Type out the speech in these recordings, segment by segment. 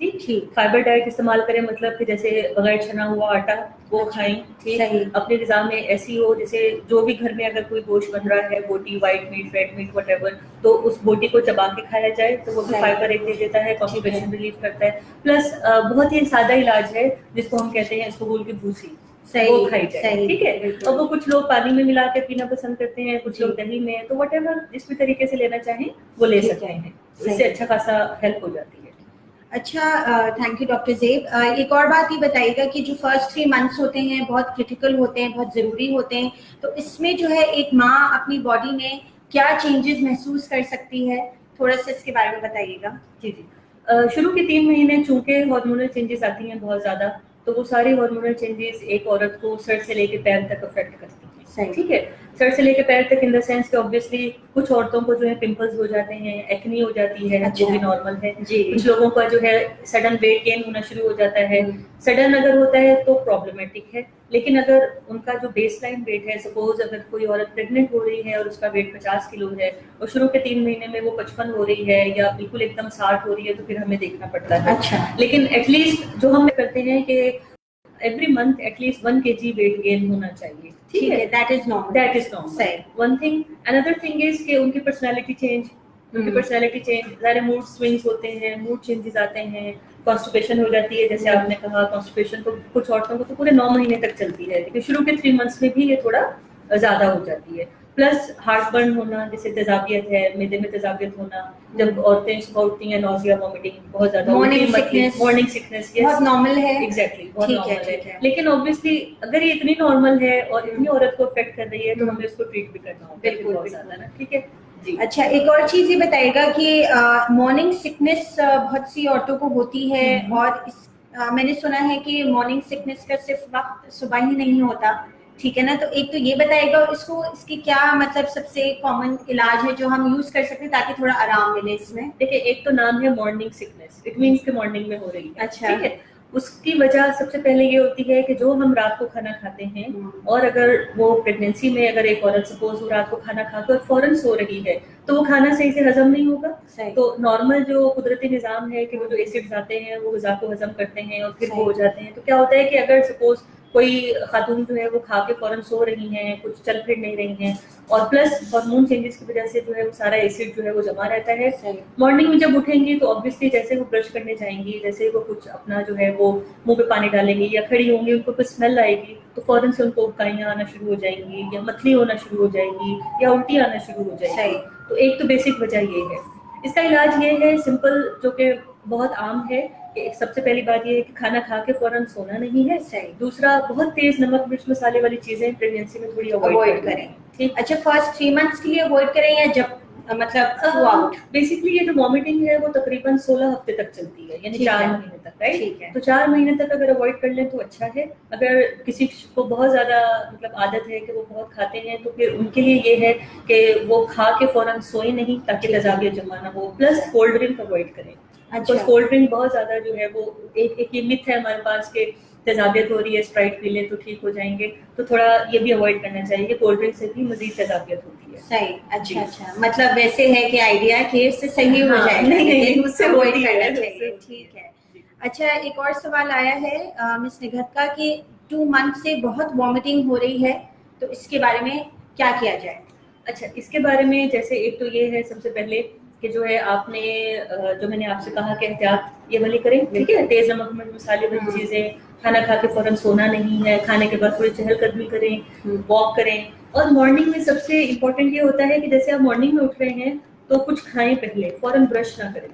ٹھیک. Fibre diet استعمال کریں مطلب کہ جیسے بغیر چھنا ہوا آٹا وہ کھائیں. ٹھیک. اپنے غذا میں ایسی ہو جیسے جو بھی گھر میں اگر کوئی گوشت بن رہا ہے, بوٹی, white meat, red meat, whatever, تو اس بوٹی کو چبا کے کھایا جائے تو وہ بھی فائبر ایک دے دیتا ہے, کانسٹیپیشن ریلیف کرتا ہے. پلس بہت ہی سادہ علاج ہے جس کو ہم کہتے ہیں اسبگول کی بھوسی, وہ کھائی جائے. ٹھیک ہے. اور وہ کچھ لوگ پانی میں ملا کے پینا پسند کرتے ہیں, کچھ لوگ دہی میں, تو وٹ ایور جس بھی طریقے سے لینا چاہیں وہ لے سکتے ہیں. اس سے اچھا خاصا ہیلپ ہو جاتی ہے. اچھا, تھینک یو ڈاکٹر زیب. ایک اور بات یہ بتائیے گا کہ جو فرسٹ 3 months ہوتے ہیں بہت کرٹیکل ہوتے ہیں, بہت ضروری ہوتے ہیں, تو اس میں جو ہے ایک ماں اپنی باڈی میں کیا چینجز محسوس کر سکتی ہے, تھوڑا سا اس کے بارے میں بتائیے گا. جی جی. شروع کے 3 مہینے چونکہ ہارمونل چینجز آتی ہیں بہت زیادہ, تو وہ ساری ہارمونل چینجز ایک عورت کو سر سے لے کے پیر تک افیکٹ کرتی ہیں. ٹھیک ہے. سر سے لے کے پیر تک ان دا سینس کہ obviously کچھ عورتوں کو جو ہے پمپلز ہو جاتے ہیں, ایکنی ہو جاتی ہے, وہ بھی نارمل ہے. کچھ لوگوں کا جو ہے سڈن ویٹ گین ہونا شروع ہو جاتا ہے. سڈن اگر ہوتا ہے تو پرابلمٹک ہے, لیکن اگر ان کا جو بیس لائن ویٹ ہے, سپوز اگر کوئی عورت پریگننٹ ہو رہی ہے اور اس کا ویٹ 50 کلو ہے اور شروع کے 3 مہینے میں وہ 55 ہو رہی ہے یا بالکل ایک دم 60 ہو رہی ہے, تو پھر ہمیں دیکھنا پڑتا ہے. اچھا. لیکن ایٹ لیسٹ جو ہم کرتے ہیں کہ every month at least 1 kg weight gain ہونا چاہیے. ٹھیک ہے. That is normal. One thing. another thing is کہ ان کی پرسنالٹی چینج, ظاہر موڈ سوئنگس ہوتے ہیں, موڈ چینجز آتے ہیں, کانسٹیپیشن ہو جاتی ہے جیسے آپ نے کہا. کانسٹیپیشن تو کچھ عورتوں کو تو پورے 9 مہینے تک چلتی ہے, لیکن شروع کے 3 months میں بھی یہ تھوڑا زیادہ ہو جاتی ہے. پلس ہارٹ برن ہونا, جیسے تیزابیت ہے, معدے میں تیزابیت ہونا, جب عورتیں صبح اٹھتی ہیں نوزیا, وامٹنگ بہت زیادہ, مارننگ سکنس بہت نارمل ہے. ایگزیکٹلی بہت نارمل ہے. لیکن obviously اگر یہ اتنی نارمل ہے اور اتنی عورت کو افیکٹ کر رہی ہے تو ہمیں اس کو ٹریٹ بھی کرنا ہوگا. بالکل بہت زیادہ نا. ٹھیک ہے. جی. اچھا, ایک اور چیز یہ بتائیے گا کہ مارننگ سکنس بہت سی عورتوں کو ہوتی ہے, اور میں نے سنا ہے کہ مارننگ سکنس کا صرف وقت صبح ہی نہیں ہوتا. ٹھیک ہے نا, تو ایک تو یہ بتائیے گا اس کی کیا مطلب سب سے کامن علاج ہے جو ہم یوز کر سکتے ہیں تاکہ تھوڑا آرام ملے اس میں. دیکھیں, ایک تو نام ہے مارننگ سکنس, اٹ مینس کہ مارننگ میں ہو رہی ہے. اچھا. ٹھیک ہے. اس کی وجہ سب سے پہلے یہ ہوتی ہے کہ جو ہم رات کو کھانا کھاتے ہیں, اور اگر وہ پریگنینسی میں اگر ایک عورت سپوز وہ رات کو کھانا کھا کر فوراً سو رہی ہے تو وہ کھانا صحیح سے ہضم نہیں ہوگا. تو نارمل جو قدرتی نظام ہے کہ وہ جو ایسڈز آتے ہیں وہ غذا کو ہضم کرتے ہیں اور پھر وہ ہو جاتے ہیں. تو کیا ہوتا ہے کہ اگر سپوز کوئی خاتون جو ہے وہ کھا کے فوراً سو رہی ہیں, کچھ چل پھر نہیں رہی ہیں, اور پلس ہارمون چینجز کی وجہ سے جو ہے وہ سارا ایسڈ جو ہے وہ جمع رہتا ہے. مارننگ میں جب اٹھیں گی تو obviously جیسے وہ برش کرنے جائیں گی, جیسے وہ کچھ اپنا جو ہے وہ منہ پہ پانی ڈالیں گی یا کھڑی ہوں گی, ان کو کوئی اسمیل آئے گی تو فوراً سے ان کو اکائیاں آنا شروع ہو جائیں گی, یا متلی ہونا شروع ہو جائے گی, یا الٹی آنا شروع ہو جائے گی. تو ایک تو بیسک وجہ یہ ہے. اس کا علاج یہ ہے سمپل, جو کہ بہت عام ہے, کہ سب سے پہلی بات یہ ہے کہ کھانا کھا کے فوراً سونا نہیں ہے. دوسرا, بہت تیز نمک مرچ مسالے والی چیزیں پریگنینسی میں تھوڑی اوائڈ کریں. ٹھیک. اچھا, فرسٹ 3 months کے لیے اوائڈ کریں یا جب مطلب بیسکلی یہ جو وامٹنگ ہے وہ تقریباً 16 ہفتے تک چلتی ہے, یعنی 4 مہینے تک. رائٹ. تو 4 مہینے تک اگر اوائڈ کر لیں تو اچھا ہے. اگر کسی کو بہت زیادہ مطلب عادت ہے کہ وہ بہت کھاتے ہیں تو پھر ان کے لیے یہ ہے کہ وہ کھا کے فوراً سوئیں نہیں تاکہ تیزابیت جمع نہ ہو. پلس کولڈ ڈرنک اوائڈ کریں. کولڈ ڈرنک بہت زیادہ جو ہے وہ ایک یہ مت ہے ہمارے پاس کہ تیزابیت ہو رہی ہے, اسپرائٹ پی لیں تو ٹھیک ہو جائیں گے. تو تھوڑا یہ بھی اوائڈ کرنا چاہیے کہ کولڈ ڈرنک سے بھی مزید تیزابیت ہوتی ہے. صحیح. اچھا اچھا, مطلب ویسے ہے کہ آئیڈیا کہ اس سے صحیح ہو جائے گا, نہیں اس سے اوائڈ کرنا چاہیے. ٹھیک ہے. اچھا, ایک اور سوال آیا ہے مس نگہت کا کہ 2 months سے بہت وامٹنگ ہو رہی ہے, تو اس کے بارے میں کیا کیا جائے؟ اچھا, اس کے بارے میں جیسے ایک تو یہ ہے سب سے پہلے کہ جو ہے آپ نے جو میں نے آپ سے کہا کہ احتیاط یہ والی کریں. ٹھیک ہے. تیز نمک مرچ مسالے والی چیزیں, کھانا کھا کے فوراً سونا نہیں ہے, کھانے کے بعد تھوڑی چہل قدمی کریں, واک کریں. اور مارننگ میں سب سے امپورٹنٹ یہ ہوتا ہے کہ جیسے آپ مارننگ میں اٹھ رہے ہیں تو کچھ کھائیں پہلے, فوراً برش نہ کریں.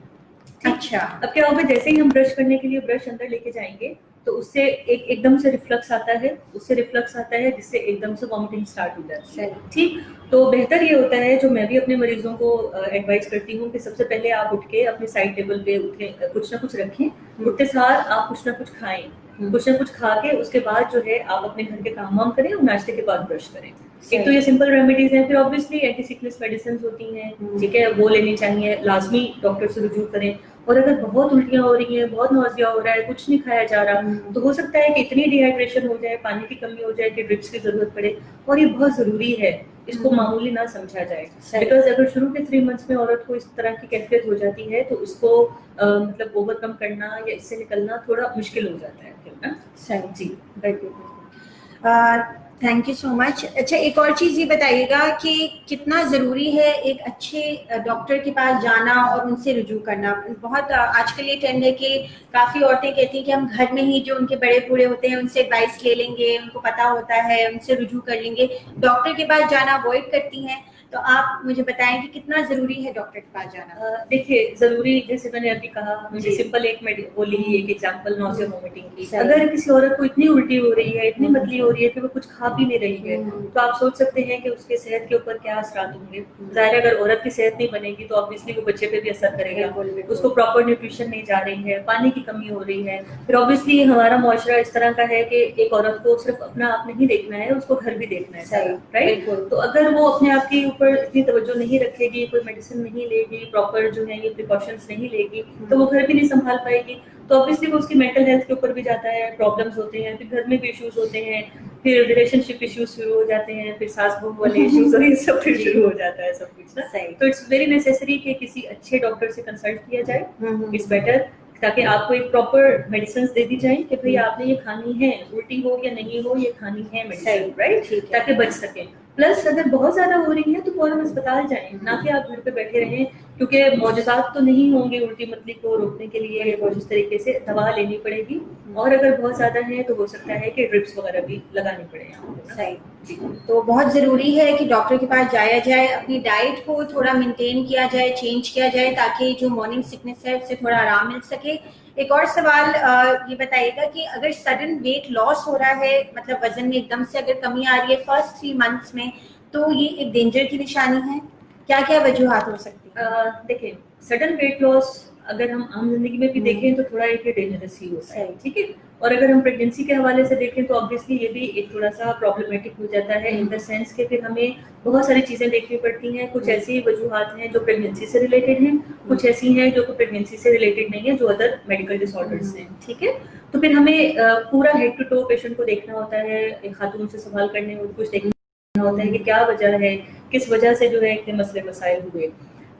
اچھا. اب کیا ہوگا, جیسے ہی ہم برش کرنے کے لیے برش اندر لے کے جائیں گے تو اس سے ایک دم سے ریفلکس آتا ہے, جس سے ایک دم سے وامٹنگ اسٹارٹ ہو جاتی ہے. ٹھیک. تو بہتر یہ ہوتا ہے, جو میں بھی اپنے مریضوں کو ایڈوائز کرتی ہوں, کہ سب سے پہلے آپ اٹھ کے اپنے سائڈ ٹیبل پہ اٹھیں, کچھ نہ کچھ رکھیں, اٹھتے ساتھ آپ کچھ نہ کچھ کھائیں, کچھ نہ کچھ کھا کے اس کے بعد جو ہے آپ اپنے گھر کے کام وام کریں اور ناشتے کے بعد برش کریں. ایک تو یہ سمپل ریمیڈیز ہیں. پھر obviously اینٹی سکنس میڈیسنز ہوتی ہیں, ٹھیک ہے, وہ لینی چاہیے, لازمی ڈاکٹر سے رجوع کریں. اور اگر بہت الٹیاں ہو رہی ہیں, بہت نوزیا ہو رہا ہے, کچھ نہیں کھایا جا رہا, تو ہو سکتا ہے کہ اتنی ڈی ہائیڈریشن ہو جائے, پانی کی کمی ہو جائے کہ ڈرپس کی ضرورت پڑے. اور یہ بہت ضروری ہے اس کو معمولی نہ سمجھا جائے. بیکاز اگر شروع کے 3 months میں عورت کو اس طرح کی کیفیت ہو جاتی ہے تو اس کو مطلب اوور کم کرنا یا اس سے نکلنا تھوڑا مشکل ہو جاتا ہے پھر نا. صحیح. جی تھینک یو سو مچ. اچھا ایک اور چیز یہ بتائیے گا کہ کتنا ضروری ہے ایک اچھے ڈاکٹر کے پاس جانا اور ان سے رجوع کرنا. بہت آج کل یہ ٹرینڈ ہے کہ کافی عورتیں کہتی ہیں کہ ہم گھر میں ہی جو ان کے بڑے بوڑھے ہوتے ہیں ان سے ایڈوائس لے لیں گے, ان کو پتہ ہوتا ہے, ان سے رجوع کر لیں گے, ڈاکٹر کے پاس جانا اوائڈ کرتی ہیں. تو آپ مجھے بتائیں کہ کتنا ضروری ہے ڈاکٹر کے پاس جانا. دیکھیے ضروری, جیسے میں نے ابھی کہا, مجھے سمپل ایک بولی ایک ایگزامپل نوزیا وومیٹنگ کی. اگر کسی عورت کو اتنی الٹی ہو رہی ہے, اتنی متلی ہو رہی ہے کہ وہ کچھ کھا بھی نہیں رہی ہے, تو آپ سوچ سکتے ہیں کہ اس کے صحت کے اوپر کیا اثرات ہوں گے. ظاہر ہے اگر عورت کی صحت نہیں بنے گی تو آبویسلی وہ بچے پہ بھی اثر کرے گا. اس کو پراپر نیوٹریشن نہیں جا رہی ہے, پانی کی کمی ہو رہی ہے. پھر آبویسلی ہمارا معاشرہ اس طرح کا ہے کہ ایک عورت کو صرف اپنا آپ نہیں دیکھنا ہے, اس کو گھر بھی دیکھنا ہے, رائٹ. تو اگر وہ اپنے آپ کے اوپر اتنی توجہ نہیں رکھے گی, کوئی میڈیسن نہیں لے گی, پراپر جو ہے یہ پریکاشنس نہیں لے گی, تو وہ گھر بھی نہیں سنبھال پائے گی. تو آبویسلی وہ اس کی مینٹل ہیلتھ کے اوپر بھی جاتا ہے, پرابلمس ہوتے ہیں, پھر گھر میں بھی ایشوز ہوتے ہیں, پھر ریلیشن شپ ایشوز شروع ہو جاتے ہیں, پھر ساس بہو والے ایشوز اور یہ سب پھر شروع ہو جاتا ہے سب کچھ نا. تو اٹس ویری نیسیسری کہ کسی اچھے ڈاکٹر سے کنسلٹ کیا جائے, اٹس بیٹر, تاکہ آپ کو ایک پراپر میڈیسنس دے دی جائیں کہ بھائی آپ نے یہ کھانی ہے, الٹی ہو یا نہیں ہو یہ کھانی ہے میڈیسن, رائٹ, تاکہ بچ سکیں. پلس اگر بہت زیادہ ہو رہی ہے تو فوراً اسپتال جائیں, نہ کہ آپ گھر پہ بیٹھے رہیں, کیونکہ معجزات تو نہیں ہوں گے الٹی متلی کو روکنے کے لیے. اس طریقے سے دوا لینی پڑے گی, اور اگر بہت زیادہ ہے تو ہو سکتا ہے کہ ڈرپس وغیرہ بھی لگانی پڑے. صحیح. تو بہت ضروری ہے کہ ڈاکٹر کے پاس جایا جائے, اپنی ڈائٹ کو تھوڑا مینٹین کیا جائے, چینج کیا جائے, تاکہ جو مارننگ سکنس ہے اس سے تھوڑا آرام مل سکے. ایک اور سوال یہ بتائیے گا کہ اگر سڈن ویٹ لاس ہو رہا ہے, مطلب وزن میں ایک دم سے اگر کمی آ رہی ہے فرسٹ 3 months میں, تو یہ ایک ڈینجر کی نشانی ہے. کیا کیا وجوہات ہو سکتی ہیں؟ دیکھیں سڈن ویٹ لاس اگر ہم عام زندگی میں بھی دیکھیں تو تھوڑا ایک ڈینجرس ہی ہوتا ہے, ٹھیک ہے. اور اگر ہم پریگنینسی کے حوالے سے دیکھیں تو آبویسلی یہ بھی ایک تھوڑا سا پرابلمیٹک ہو جاتا ہے, ان دا سینس کہ پھر ہمیں بہت ساری چیزیں دیکھنی پڑتی ہیں. کچھ ایسی وجوہات ہیں جو پریگنینسی سے ریلیٹڈ ہیں, کچھ ایسی ہیں جو پریگنینسی سے ریلیٹڈ نہیں ہیں, جو ادر میڈیکل ڈس آرڈرس ہیں, ٹھیک ہے. تو پھر ہمیں پورا ہیڈ ٹو ٹو پیشنٹ کو دیکھنا ہوتا ہے, ایک خاتون سے سوال کرنے اور کچھ دیکھنا ہوتا ہے کہ کیا وجہ ہے, کس وجہ سے جو ہے اتنے مسئلے مسائل ہوئے.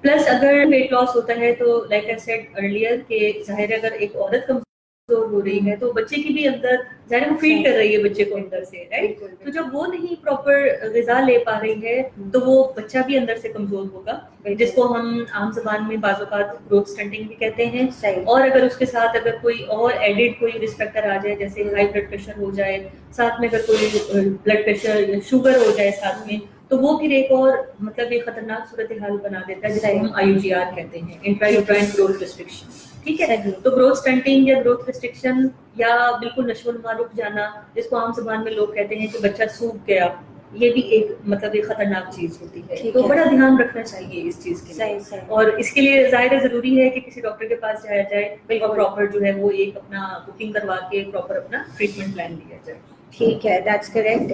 پلس اگر ویٹ لاس ہوتا ہے تو لائک آئی سیڈ ارلیئر کہ ظاہر ہے اگر ایک عورت کمزور ہو رہی ہے تو بچے کی بھی اندر ظاہر وہ فیل کر رہی ہے بچے کو اندر سے, رائٹ. تو جب وہ نہیں پراپر غذا لے پا رہی ہے تو وہ بچہ بھی اندر سے کمزور ہوگا, جس کو ہم عام زبان میں بعض اوقات گروتھ اسٹنٹنگ بھی کہتے ہیں. اور اگر اس کے ساتھ اگر کوئی اور ایڈڈ کوئی رسک فیکٹر آ جائے, جیسے ہائی بلڈ پریشر ہو جائے, ساتھ میں اگر کوئی بلڈ پریشر شوگر ہو جائے ساتھ میں, تو وہ پھر ایک اور مطلب ایک خطرناک صورتحال بنا دیتا ہے, جسے ہم IUGR کہتے ہیں, انٹرا یوٹرائن گروتھ ریسٹرکشن, ٹھیک ہے. تو گروتھ اسٹنٹنگ یا گروتھ ریسٹرکشن یا بالکل نشو و نما رک جانا, جس کو عام زبان میں لوگ کہتے ہیں کہ بچہ سوکھ گیا, یہ بھی ایک مطلب ایک خطرناک چیز ہوتی ہے. تو بڑا دھیان رکھنا چاہیے اس چیز کے لیے, اور اس کے لیے ظاہر ضروری ہے کہ کسی ڈاکٹر کے پاس جایا جائے اور پراپر جو ہے وہ ایک اپنا بکنگ کروا کے پراپر اپنا ٹریٹمنٹ پلان لیا جائے. ٹھیک ہے, دیٹس کریکٹ.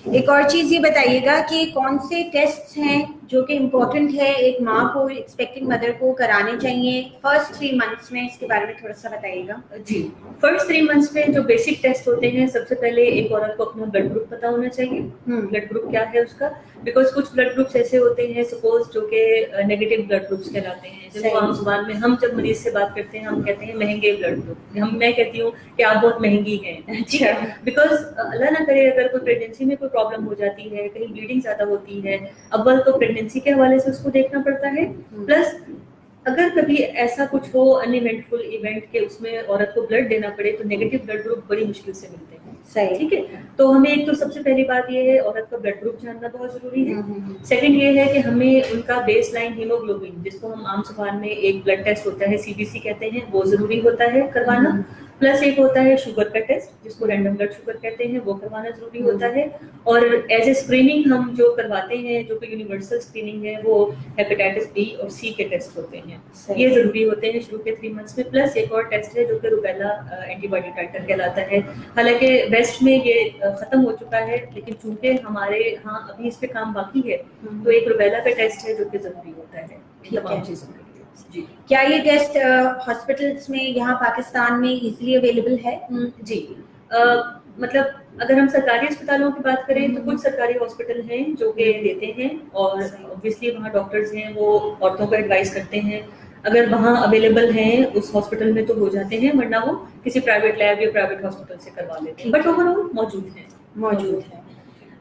ایک اور چیز یہ بتائیے گا کہ کون سے ٹیسٹ ہیں جو کہ امپورٹنٹ ہے ایک ماں کو, ایکسپیکٹنگ مدر کو کرانے چاہیے فرسٹ 3 months میں, اس کے بارے میں تھوڑا سا بتائیے گا. جی, فرسٹ 3 months میں جو بیسک ٹیسٹ ہوتے ہیں, سب سے پہلے ایک عورت کو اپنا بلڈ گروپ پتا ہونا چاہیے. بلڈ گروپ کیا ہے اس کا, بیکاز کچھ بلڈ گروپس ایسے ہوتے ہیں سپوز جو کہ نیگیٹو بلڈ گروپس کہلاتے ہیں, جن عام زبان میں ہم جب مریض سے بات کرتے ہیں ہم کہتے ہیں مہنگے بلڈ گروپ. میں کہتی ہوں کہ آپ بہت مہنگی ہیں, ٹھیک ہے, بیکاز اللہ نہ کرے اگر کوئی پریگنینسی میں کوئی پرابلم ہو جاتی ہے, کہیں بلیڈنگ زیادہ ہوتی ہے, اول تو پریگنینسی کے حوالے سے اس کو دیکھنا پڑتا ہے. پلس اگر کبھی ایسا کچھ ہو ان ایونٹفل ایونٹ کہ اس میں عورت کو بلڈ دینا پڑے, تو نیگیٹو بلڈ گروپ بڑی مشکل سے ملتے ہیں, ٹھیک ہے. تو ہمیں ایک تو سب سے پہلی بات یہ ہے عورت کا بلڈ گروپ جاننا بہت ضروری ہے. سیکنڈ یہ ہے کہ ہمیں ان کا بیس لائن ہیموگلوبن, جس کو ہم عام زبان میں ایک بلڈ ٹیسٹ ہوتا ہے CBC کہتے ہیں, وہ ضروری ہوتا ہے کروانا. پلس ایک ہوتا ہے شوگر کا ٹیسٹ, جس کو رینڈم بلڈ شوگر کہتے ہیں, وہ کروانا ضروری ہوتا ہے. اور ایز اے اسکریننگ ہم جو کرواتے ہیں, جو کہ یونیورسل اسکریننگ ہے, وہ ہیپیٹائٹس B اور C کے ٹیسٹ ہوتے ہیں. یہ ضروری ہوتے ہیں شروع کے 3 months میں. پلس ایک اور ٹیسٹ ہے جو کہ روبیلا اینٹی باڈی ٹائٹر کہلاتا ہے. حالانکہ ویسٹ میں یہ ختم ہو چکا ہے, لیکن چونکہ ہمارے ہاں ابھی اس پہ کام باقی ہے, تو ایک روبیلا کا ٹیسٹ ہے جو کہ ضروری ہوتا ہے تمام چیزوں کے لیے. جی, کیا یہ ٹیسٹ ہاسپٹلس میں یہاں پاکستان میں ایزیلی اویلیبل ہے؟ جی, مطلب اگر ہم سرکاری اسپتالوں کی بات کریں تو کچھ سرکاری ہاسپٹل ہیں جو کہ دیتے ہیں، اور اوبویسلی وہاں ڈاکٹرز ہیں وہ عورتوں کو ایڈوائز کرتے ہیں، اگر وہاں اویلیبل ہیں اس ہاسپٹل میں تو ہو جاتے ہیں، ورنہ وہ کسی پرائیویٹ لیب یا پرائیویٹ ہاسپٹل سے کروا لیتے ہیں، بٹ اوور آل موجود ہیں.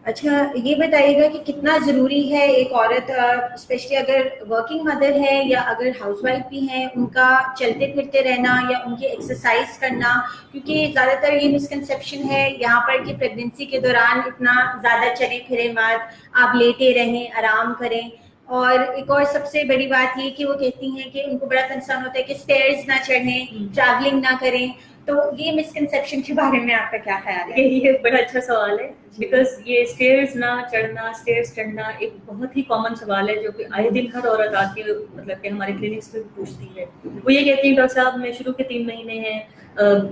اچھا یہ بتائیے گا کہ کتنا ضروری ہے ایک عورت اسپیشلی اگر ورکنگ مدر ہے یا اگر ہاؤس وائف بھی ہیں، ان کا چلتے پھرتے رہنا یا ان کی ایکسرسائز کرنا، کیونکہ زیادہ تر یہ مسکنسیپشن ہے یہاں پر کہ پریگنینسی کے دوران اتنا زیادہ چلے پھرے مت، آپ لیٹے رہیں، آرام کریں. اور ایک اور سب سے بڑی بات یہ کہ وہ کہتی ہیں کہ ان کو بڑا کنسرن ہوتا ہے کہ اسٹیئرز نہ چڑھیں، ٹریولنگ نہ کریں. تو یہ مسکنسیپشن کے بارے میں آپ کا کیا خیال ہے؟ یہ بڑا اچھا سوال ہے، بیکاز یہ اسٹیئرز نہ چڑھنا، اسٹیئرز چڑھنا ایک بہت ہی کامن سوال ہے جو کہ آئے دن ہر عورت آ کے مطلب کہ ہمارے کلینکس میں پوچھتی ہے. وہ یہ کہتی ہے ڈاکٹر صاحب میں شروع کے 3 مہینے ہیں،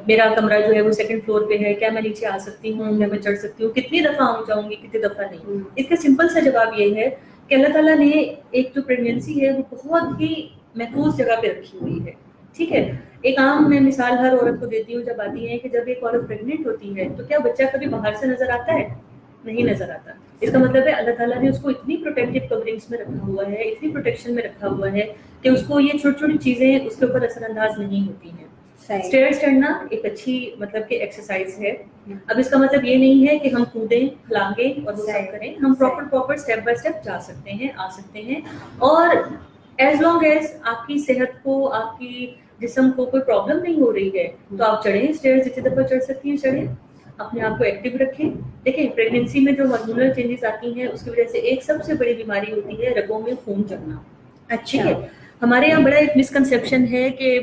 میرا کمرہ جو ہے وہ 2nd فلور پہ ہے، کیا میں نیچے آ سکتی ہوں، کیا میں چڑھ سکتی ہوں، کتنی دفعہ آؤں جاؤں گی، کتنی دفعہ نہیں. اس کا سمپل سا جواب یہ ہے کہ اللہ تعالیٰ نے ایک جو پریگنینسی ہے وہ بہت ہی محفوظ جگہ پہ رکھی ہوئی ہے. ٹھیک ہے، ایک عام میں مثال ہر عورت کو دیتی ہوں جب آتی ہے کہ جب ایک عورت پریگننٹ ہوتی ہے تو کیا بچہ کبھی باہر سے نظر آتا ہے؟ نہیں نظر آتا. اس کا مطلب ہے اللہ تعالیٰ نے اس کو اتنی پروٹیکٹیو کورنگس میں رکھا ہوا ہے، اتنی پروٹیکشن میں رکھا ہوا ہے کہ اس کو یہ چھوٹی چھوٹی چیزیں اس کے اوپر اثر انداز نہیں ہوتی ہیں. اسٹیئرز چڑھنا ایک اچھی مطلب کہ ایکسرسائز ہے. اب اس کا مطلب یہ نہیں ہے کہ ہم کودیں پھلانگیں اور وہ سب کریں، ہم پراپر اسٹیپ بائی اسٹیپ جا سکتے ہیں، آ سکتے ہیں. اور ایز لانگ ایز آپ کی صحت کو، آپ کی جسم کو کوئی پرابلم نہیں ہو رہی ہے تو آپ چڑھیں، اسٹیئرز جتنی دفعہ چڑھ سکتی ہیں چڑھیں، اپنے آپ کو ایکٹیو رکھیں. دیکھیں پریگنینسی میں جو ہارمونل چینجز آتی ہیں اس کی وجہ سے ایک سب سے بڑی بیماری ہوتی ہے رگوں میں خون جمنا. اچھا ہے ہمارے یہاں بڑا ایک مسکنسیپشن ہے کہ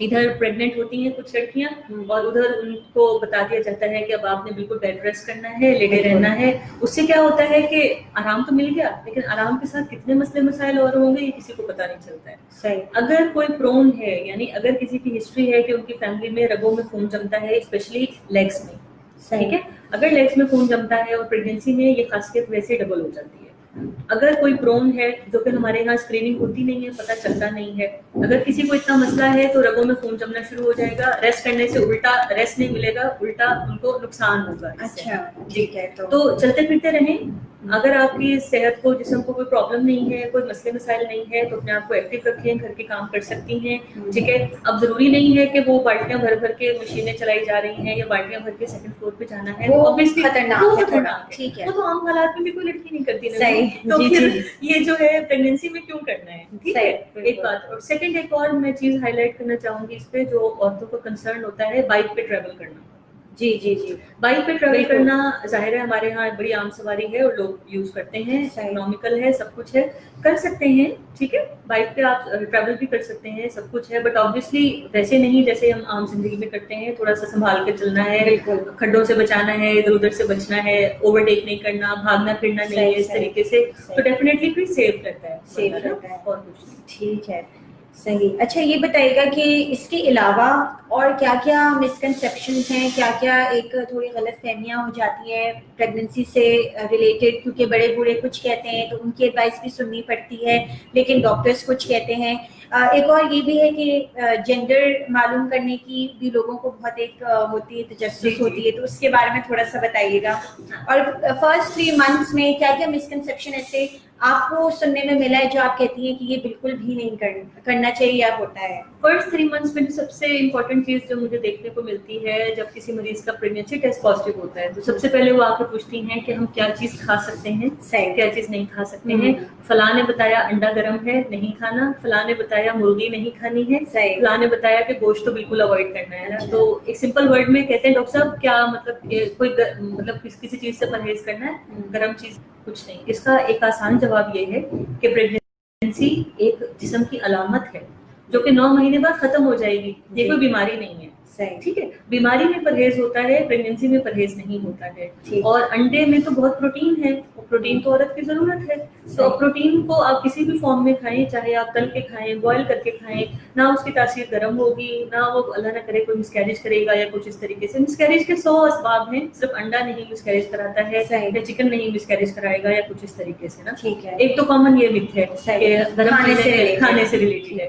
ادھر پریگننٹ ہوتی ہیں کچھ لڑکیاں اور ادھر ان کو بتا دیا جاتا ہے کہ اب آپ نے بالکل بیڈ ریسٹ کرنا ہے، لیٹے رہنا ہے. اس سے کیا ہوتا ہے کہ آرام تو مل گیا لیکن آرام کے ساتھ کتنے مسئلے مسائل اور ہوں گے یہ کسی کو پتہ نہیں چلتا ہے. صحیح. اگر کوئی پرون ہے، یعنی اگر کسی کی ہسٹری ہے کہ ان کی فیملی میں رگوں میں خون جمتا ہے اسپیشلی لیگس میں، ٹھیک ہے، اگر لیگس میں خون جمتا ہے اور پریگنینسی میں یہ خاصیت ویسے ڈبل ہو جاتی ہے. اگر کوئی پرون ہے جو کہ ہمارے یہاں اسکریننگ ہوتی نہیں ہے، پتہ چلتا نہیں ہے، اگر کسی کو اتنا مسئلہ ہے تو رگوں میں خون جمنا شروع ہو جائے گا، ریسٹ کرنے سے الٹا ریسٹ نہیں ملے گا، الٹا ان کو نقصان ہوگا. اچھا ٹھیک ہے. تو چلتے پھرتے رہیں. اگر آپ کی صحت کو، جسم کو کوئی پرابلم نہیں ہے، کوئی مسئلے مسائل نہیں ہے تو اپنے آپ کو ایکٹیو رکھیں، گھر کے کام کر سکتی ہیں. ٹھیک ہے، اب ضروری نہیں ہے کہ وہ بالٹیاں بھر بھر کے مشینیں چلائی جا رہی ہیں یا بالٹیاں بھر کے 2nd فلور پہ جانا ہے، وہ obviously خطرناک ہے. ٹھیک ہے، وہ تو عام حالات میں بھی کوئی لڑکی نہیں کرتی. صحیح. تو پھر یہ جو ہے پریگنینسی میں کیوں کرنا ہے؟ ٹھیک ہے، ایک بات. اور سیکنڈ ایک اور میں چیز ہائی لائٹ کرنا چاہوں گی اس پہ جو عورتوں کو کنسرن ہوتا ہے، بائک پہ ٹریول کرنا. جی جی جی، بائک پہ ٹریول کرنا ظاہر ہے ہمارے یہاں بڑی عام سواری ہے اور لوگ یوز کرتے ہیں، اکنامیکل ہے، سب کچھ ہے، کر سکتے ہیں. ٹھیک ہے، بائک پہ آپ ٹریول بھی کر سکتے ہیں، سب کچھ ہے، بٹ آبویسلی ویسے نہیں جیسے ہم عام زندگی میں کرتے ہیں. تھوڑا سا سنبھال کے چلنا ہے، کھڈوں سے بچانا ہے، ادھر ادھر سے بچنا ہے، اوور ٹیک نہیں کرنا، بھاگنا پھرنا نہیں ہے اس طریقے سے، تو ڈیفینیٹلی پھر سیف رہتا ہے. اور کچھ نہیں. ٹھیک ہے، صحیح. اچھا یہ بتائیے گا کہ اس کے علاوہ اور کیا کیا مسکنسیپشنز ہیں، کیا کیا ایک تھوڑی غلط فہمیاں ہو جاتی ہیں پریگننسی سے ریلیٹڈ، کیونکہ بڑے بوڑھے کچھ کہتے ہیں تو ان کی ایڈوائس بھی سننی پڑتی ہے لیکن ڈاکٹرز کچھ کہتے ہیں. ایک اور یہ بھی ہے کہ جینڈر معلوم کرنے کی بھی لوگوں کو بہت ایک ہوتی ہے، تجسس ہوتی ہے، تو اس کے بارے میں تھوڑا سا بتائیے گا. اور فرسٹ 3 months میں کیا کیا مسکنسیپشن ایسے آپ کو سننے میں ملا ہے جو آپ کہتی ہیں کہ یہ بالکل بھی نہیں کرنا چاہیے یا ہوتا ہے؟ فرسٹ 3 months میں سب سے امپورٹنٹ چیز جو مجھے دیکھنے کو ملتی ہے جب کسی مریض کا پریگنینسی ٹیسٹ پازیٹیو ہوتا ہے تو سب سے پہلے وہ آ کے پوچھتی ہیں کہ ہم کیا چیز کھا سکتے ہیں، کیا چیز نہیں کھا سکتے ہیں. فلاں نے بتایا انڈا گرم ہے نہیں کھانا، فلاں نے بتایا مرغی نہیں کھانی ہے، فلاں نے بتایا کہ گوشت تو بالکل اوائڈ کرنا ہے نا. تو ایک سمپل ورڈ میں کہتے ہیں ڈاکٹر صاحب کیا مطلب کوئی مطلب کسی چیز سے پرہیز کرنا ہے، گرم چیز کچھ نہیں. اس کا ایک آسان جواب یہ ہے کہ پریگنینسی ایک جسم کی علامت ہے جو کہ 9 مہینے بعد ختم ہو جائے گی، یہ کوئی بیماری نہیں ہے. ٹھیک ہے، بیماری میں پرہیز ہوتا ہے، پریگنینسی میں پرہیز نہیں ہوتا ہے. اور انڈے میں تو بہت پروٹین ہے، پروٹین تو عورت کی ضرورت ہے، تو پروٹین کو آپ کسی بھی فارم میں کھائیں، چاہے آپ تل کے کھائیں، بوائل کر کے کھائیں، نہ اس کی تاثیر گرم ہوگی، نہ وہ اللہ نہ کرے کوئی مسکیریج کرے گا یا کچھ اس طریقے سے. مسکیریج کے 100 اسباب ہیں، صرف انڈا نہیں مسکیریج کراتا ہے یا چکن نہیں مسکیریج کرائے گا یا کچھ اس طریقے سے نا. ایک تو کامن یہ مت ہے کہ گرم چیزیں کھانے سے ریلیٹڈ ہے.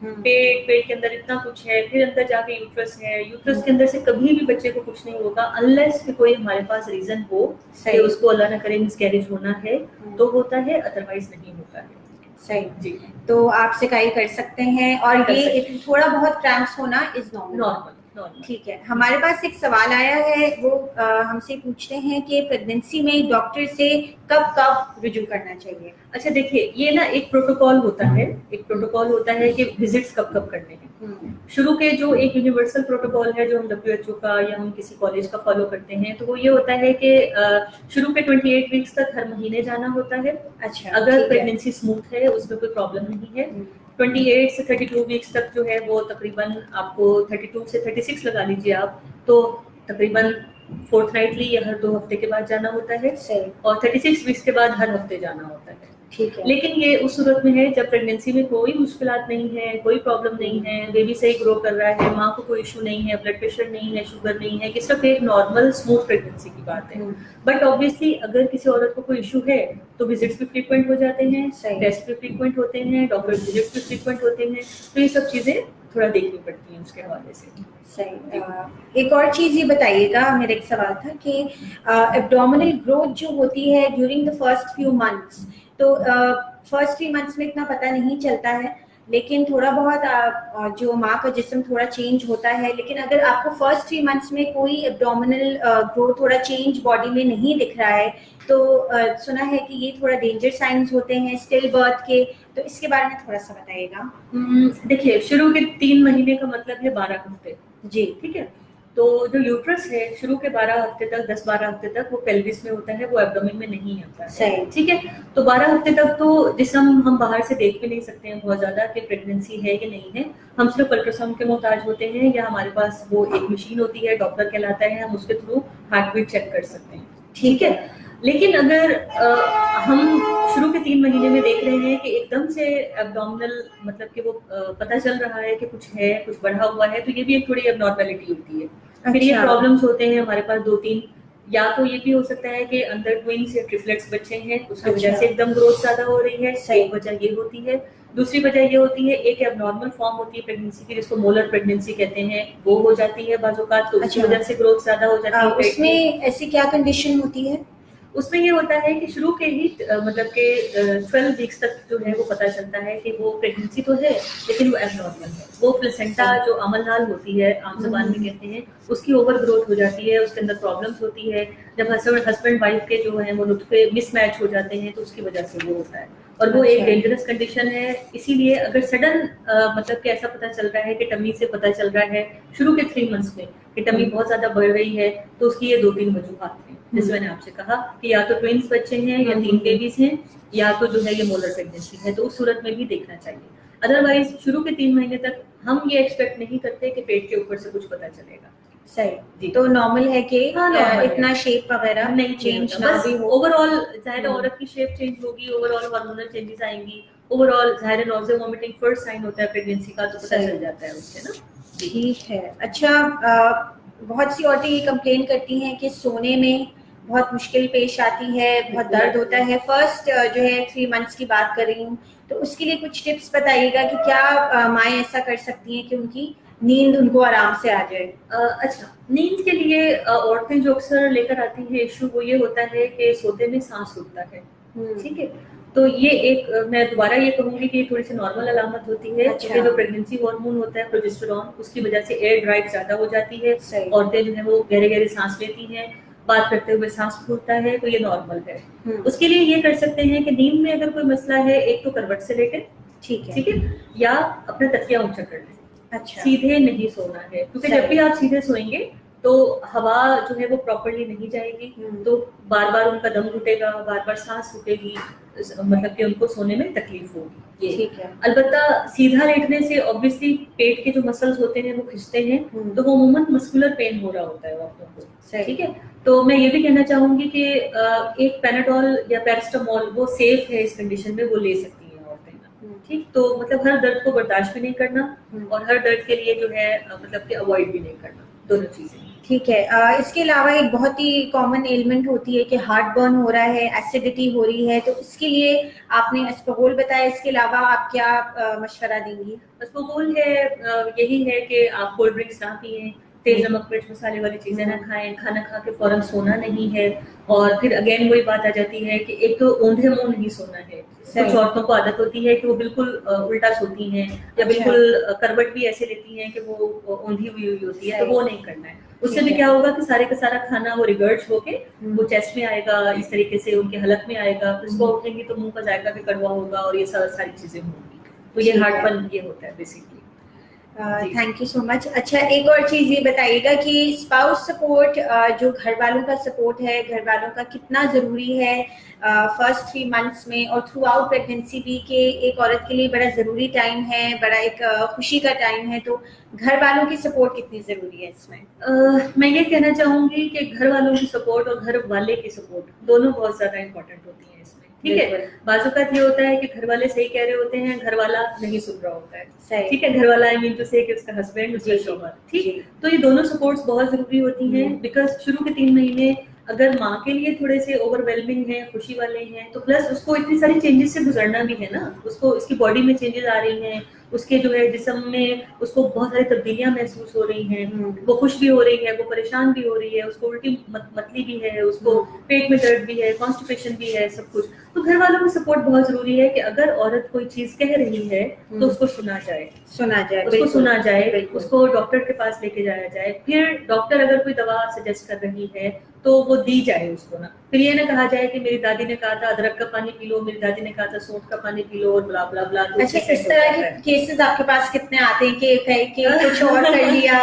پیٹ کے اندر اتنا کچھ ہے, پھر اندر جا کے یوٹرس ہے, یوٹرس کے اندر سے کبھی بھی بچے کو کچھ نہیں ہوگا انلیس کہ کوئی ہمارے پاس ریزن ہو کہ اس کو اللہ نہ کرے مس کیریج ہونا ہے تو ہوتا ہے, ادروائز نہیں ہوتا ہے. صحیح جی, تو آپ سکائی کر سکتے ہیں, اور یہ تھوڑا بہت کریمپس ہونا از نارمل. ٹھیک ہے, ہمارے پاس ایک سوال آیا ہے, وہ ہم سے پوچھتے ہیں کہ پریگنینسی میں ڈاکٹر سے کب رجوع کرنا چاہیے. اچھا دیکھیے, یہ نا ایک پروٹوکول ہوتا ہے کہ وزٹس کب کرنے ہیں. شروع کے جو ایک یونیورسل پروٹوکول ہے جو ہم WHO کا یا ہم کسی کالج کا فالو کرتے ہیں, تو وہ یہ ہوتا ہے کہ شروع کے 28 ویکس تک ہر مہینے جانا ہوتا ہے. اچھا, اگر پریگنینسی اسموتھ ہے, اس میں کوئی پرابلم نہیں ہے. 28 سے 32 ویکس تک جو ہے وہ تقریباً آپ کو 32 سے 36 لگا لیجیے آپ, تو تقریباً فورتھ نائٹلی یا ہر 2 ہفتے کے بعد جانا ہوتا ہے, اور 36 ویکس کے بعد ہر ہفتے جانا ہوتا ہے. ٹھیک ہے, لیکن یہ اس صورت میں ہے جب پریگنینسی میں کوئی مشکلات نہیں ہے, کوئی پرابلم نہیں ہے, بیبی صحیح گرو کر رہا ہے, ماں کو کوئی ایشو نہیں ہے, بلڈ پریشر نہیں ہے, شوگر نہیں ہے, کہ صرف ایک نارمل اسموتھ پریگنینسی کی بات ہے. بٹ آبویسلی اگر کسی عورت کو کوئی ایشو ہے تو وزٹس بھی فریکوینٹ ہو جاتے ہیں, ٹیسٹ بھی فریکوینٹ ہوتے ہیں, ڈاکٹر وزٹس بھی فریکوینٹ ہوتے ہیں, تو یہ سب چیزیں تھوڑا دیکھنی پڑتی ہیں اس کے حوالے سے. صحیح. ایک اور چیز یہ بتائیے گا, میرا ایک سوال تھا کہ ایبڈومینل گروتھ جو ہوتی ہے during the first few months, تو فرسٹ 3 منتھس میں اتنا پتہ نہیں چلتا ہے, لیکن تھوڑا بہت جو ماں کا جسم تھوڑا چینج ہوتا ہے, لیکن اگر آپ کو فرسٹ 3 منتھس میں کوئی ایبڈومینل گروتھ تھوڑا چینج باڈی میں نہیں دکھ رہا ہے, تو سنا ہے کہ یہ تھوڑا ڈینجر سائنس ہوتے ہیں اسٹل برتھ کے, تو اس کے بارے میں تھوڑا سا بتائیے گا. دیکھیے, شروع کے 3 مہینے کا مطلب ہے 12 ہفتے. جی ٹھیک ہے, تو جو یوٹرس ہے شروع کے 12 ہفتے تک, 10-12 ہفتے تک وہ پیلوس میں ہوتا ہے, وہ ایبڈومن میں نہیں آتا ہے. صحیح. ٹھیک ہے, تو 12 ہفتے تک تو جسم ہم باہر سے دیکھ بھی نہیں سکتے ہیں بہت زیادہ کہ پریگنینسی ہے کہ نہیں ہے. ہم صرف الٹراساؤنڈ کے محتاج ہوتے ہیں, یا ہمارے پاس وہ ایک مشین ہوتی ہے, ڈاکٹر کہلاتا ہے, ہم اس کے تھرو ہارٹ بیٹ چیک کر سکتے ہیں. ٹھیک ہے, لیکن اگر ہم شروع کے 3 مہینے میں دیکھ رہے ہیں کہ ایک دم سے ایبڈومینل مطلب کہ وہ پتہ چل رہا ہے کہ کچھ ہے, کچھ بڑھا ہوا ہے, تو یہ بھی ایک تھوڑی اب نارملٹی ہوتی ہے. پھر یہ پرابلمس ہوتے ہیں ہمارے پاس 2-3, یا تو یہ بھی ہو سکتا ہے کہ اندر ٹوئنس یا ٹرپلیٹس بچے ہیں, اس کی وجہ سے ایک دم گروتھ زیادہ ہو رہی ہے, ایک وجہ یہ ہوتی ہے. دوسری وجہ یہ ہوتی ہے, ایک اب نارمل فارم ہوتی ہے پریگنینسی کی جس کو مولر پریگنینسی کہتے ہیں, وہ ہو جاتی ہے بعض اوقات, تو اس کی وجہ سے گروتھ زیادہ ہو جاتی ہے. اس میں ایسی کیا کنڈیشن ہوتی ہے؟ اس میں یہ ہوتا ہے کہ شروع کے ہی مطلب کہ 12 ویکس تک جو ہے وہ پتہ چلتا ہے کہ وہ پریگنینسی تو ہے لیکن وہ ایب نارمل ہے. وہ پلسنٹا جو عمل نال ہوتی ہے, عام زبان میں کہتے ہیں, اس کی اوور گروتھ ہو جاتی ہے, اس کے اندر پرابلمس ہوتی ہے. جب ہسبینڈ وائف کے جو ہیں وہ نطفے مس میچ ہو جاتے ہیں تو اس کی وجہ سے وہ ہوتا ہے, اور وہ ایک ڈینجرس کنڈیشن ہے. اسی لیے اگر سڈن مطلب کہ ایسا پتہ چل رہا ہے کہ ٹمی سے پتہ چل رہا ہے شروع کے 3 منتھس میں کہ ٹمی بہت زیادہ بڑھ رہی ہے, تو اس کی یہ 2-3 وجوہات ہیں, جیسے میں نے آپ سے کہا کہ یا تو ٹوینس بچے ہیں, یا 3 بیبیز ہیں, یا تو جو ہے یہ مولر پریگنینسی ہے, تو اس صورت میں بھی دیکھنا چاہیے. ادروائز شروع کے 3 مہینے تک ہم یہ ایکسپیکٹ نہیں کرتے کہ پیٹ کے اوپر سے کچھ پتہ چلے گا. صحیح, تو نارمل ہے کہ اتنا شیپ وغیرہ نہیں چینج نہ بھی ہو. اوور آل ظاہر عورت کی شیپ چینج ہوگی, اوور آل ہارمونل چینجز آئیں گی, اوور آل ظاہر نوزے وامٹنگ فرسٹ سائن ہوتا ہے پریگنینسی کا, تو پتہ چل جاتا ہے اس سے نا. ٹھیک ہے. اچھا, بہت سی عورتیں یہ کمپلین کرتی ہیں کہ سونے میں بہت مشکل پیش آتی ہے, بہت درد ہوتا ہے. فرسٹ جو ہے 3 منتھس کی بات کر رہی ہوں, تو اس کے لیے کچھ ٹپس بتائیے گا کہ کیا مائیں ایسا کر سکتی ہیں کہ ان کی نیند ان کو آرام سے آ جائے. اچھا, نیند کے لیے عورتیں جو اکثر لے کر آتی ہیں ایشو, وہ یہ ہوتا ہے کہ سوتے میں سانس رکتا ہے. ٹھیک ہے, تو یہ ایک میں دوبارہ یہ کہوں گی کہ یہ تھوڑی سی نارمل علامت ہوتی ہے, کیونکہ جو پریگنینسی ہارمون ہوتا ہے پروجسٹرون, اس کی وجہ سے ایئر ڈرائیو زیادہ ہو جاتی ہے. عورتیں جو ہیں وہ گہرے گہرے سانس لیتی ہیں, بات کرتے ہوئے سانس پھولتا ہے, تو یہ نارمل ہے. اس کے لیے یہ کر سکتے ہیں کہ نیند میں اگر کوئی مسئلہ ہے, ایک تو کروٹ سے لیٹے, ٹھیک ہے, یا اپنا تکیہ اونچا کر لیں. سیدھے نہیں سونا ہے, کیونکہ جب بھی آپ سیدھے سوئیں گے تو ہوا جو ہے وہ پراپرلی نہیں جائے گی, تو بار بار ان کا دم گھٹے گا, بار بار سانس رکے گی, مطلب کہ ان کو سونے میں تکلیف ہوگی. ٹھیک ہے. البتہ سیدھا لیٹنے سے آبویسلی پیٹ کے جو مسلز ہوتے ہیں وہ کھنچتے ہیں, تو وہ عموماً مسکولر پین ہو رہا ہوتا ہے عورتوں کو. ٹھیک ہے, تو میں یہ بھی کہنا چاہوں گی کہ ایک پیناڈول یا پیراسٹامول وہ سیف ہے اس کنڈیشن میں, وہ لے سکتی ہیں عورتیں. ٹھیک, تو مطلب ہر درد کو برداشت بھی نہیں کرنا, اور ہر درد کے لیے جو ہے مطلب کہ اوائڈ بھی نہیں کرنا, دونوں چیزیں. ٹھیک ہے. اس کے علاوہ ایک بہت ہی کامن ایلمنٹ ہوتی ہے کہ ہارٹ برن ہو رہا ہے, ایسیڈیٹی ہو رہی ہے, تو اس کے لیے آپ نے اسپغول بتایا, اس کے علاوہ آپ کیا مشورہ دیں گی؟ اسپغول ہے یہی ہے کہ آپ کولڈ ڈرنکس نہ پئیں, تیز نمک مرچ مسالے والی چیزیں نہ کھائیں, کھانا کھا کے فوراً سونا نہیں ہے. اور پھر اگین وہی بات آ جاتی ہے کہ ایک تو اوندھے منہ نہیں سونا ہے. کچھ عورتوں کو عادت ہوتی ہے کہ وہ بالکل الٹا سوتی ہیں یا بالکل کروٹ بھی ایسے لیتی ہیں کہ وہ اوندھی ہوئی ہوتی ہے, تو وہ نہیں کرنا ہے. اس سے بھی کیا ہوگا کہ سارے کا سارا کھانا وہ ریگرڈ ہو کے وہ چیسٹ میں آئے گا, اس طریقے سے ان کے حلق میں آئے گا, پھر صبح اٹھیں گی تو منہ کا ذائقہ بھی کڑوا ہوگا اور یہ ساری چیزیں ہوں گی. تو یہ ہارٹ برن یہ ہوتا ہے بیسکلی. تھینک یو سو مچ. اچھا, ایک اور چیز یہ بتائیے گا کہ اسپاؤس سپورٹ, جو گھر والوں کا سپورٹ ہے, گھر والوں کا کتنا ضروری ہے فرسٹ 3 months میں اور تھرو آؤٹ پریگنینسی بھی, کہ ایک عورت کے لیے بڑا ضروری ٹائم ہے, بڑا ایک خوشی کا ٹائم ہے, تو گھر والوں کی سپورٹ کتنی ضروری ہے اس میں؟ میں یہ کہنا چاہوں گی کہ گھر والوں کی سپورٹ اور گھر والے کی سپورٹ دونوں بہت زیادہ امپورٹنٹ ہوتی ہیں اس میں. ٹھیک ہے, بعض اوقات یہ ہوتا ہے کہ گھر والے صحیح کہہ رہے ہوتے ہیں, گھر والا نہیں سن رہا ہوتا ہے. ٹھیک ہے, گھر والا آئی مین ٹو سے کہ اس کا ہسبینڈ, اس کا شوہر. ٹھیک, تو یہ دونوں سپورٹس بہت ضروری ہوتی ہیں, بیکاز شروع کے 3 مہینے اگر ماں کے لیے تھوڑے سے اوور ویلمنگ ہیں, خوشی والے ہیں, تو پلس اس کو اتنی ساری چینجز سے گزرنا بھی ہے نا. اس کو اس کی باڈی میں چینجز آ رہی ہیں, اس کے جو ہے جسم میں اس کو بہت ساری تبدیلیاں محسوس ہو رہی ہیں, وہ خوش بھی ہو رہی ہے, وہ پریشان بھی ہو رہی ہے, اس کو الٹی متلی بھی ہے, اس کو پیٹ میں درد بھی ہے, کانسٹیپیشن بھی ہے, سب کچھ. تو گھر والوں کی سپورٹ بہت ضروری ہے کہ اگر عورت کوئی چیز کہہ رہی ہے تو اس کو سنا جائے, اس کو سنا جائے, اس کو ڈاکٹر کے پاس لے کے جایا جائے. پھر ڈاکٹر اگر کوئی دوا سجیسٹ کر رہی ہے تو وہ دی جائے اس کو نا. پھر یہ نہ کہا جائے کہ میری دادی نے کہا تھا ادرک کا پانی پی لو, میری دادی نے کہا تھا سونف کا پانی پی لو, اور بلا بلا بلا. اچھا, اس طرح کے کیسز آپ کے پاس کتنے آتے ہیں کہ کچھ اور کر لیا,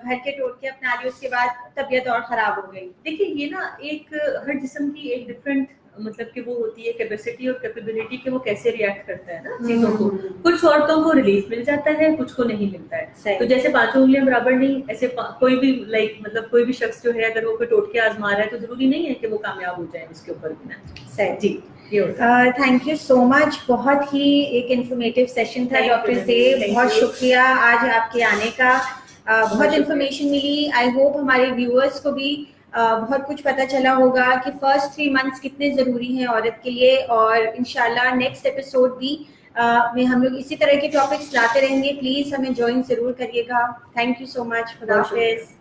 گھر کے ٹوٹکے اپنا لیے, اس کے بعد طبیعت اور خراب ہو گئی؟ دیکھیے یہ نا ایک ہر جسم کی ایک ڈفرینٹ مطلب کہ وہ ہوتی ہے کیپیسٹی اور کیپیبلٹی کہ وہ کیسے ریئیکٹ کرتا ہے نا چیزوں کو. کچھ عورتوں کو ریلیف مل جاتا ہے, کچھ کو نہیں ملتا ہے. تو جیسے 5 انگلیاں برابر نہیں, ایسے کوئی بھی لائک مطلب کوئی بھی شخص جو ہے اگر وہ کوئی ٹوٹکے آزما رہا ہے تو ضروری نہیں ہے کہ وہ کامیاب ہو جائے اس کے اوپر بھی نا. جی, تھینک یو سو مچ. بہت ہی ایک انفارمیٹیو سیشن تھا ڈاکٹر زیب, بہت شکریہ آج آپ کے آنے کا. بہت انفارمیشن ملی. آئی ہوپ ہمارے ویورس کو بھی بہت کچھ پتہ چلا ہوگا کہ فرسٹ 3 months کتنے ضروری ہیں عورت کے لیے, اور انشاءاللہ نیکسٹ ایپیسوڈ بھی میں ہم لوگ اسی طرح کے ٹاپکس لاتے رہیں گے. پلیز ہمیں جوائن ضرور کریے گا. تھینک یو سو مچ. خدا حافظ.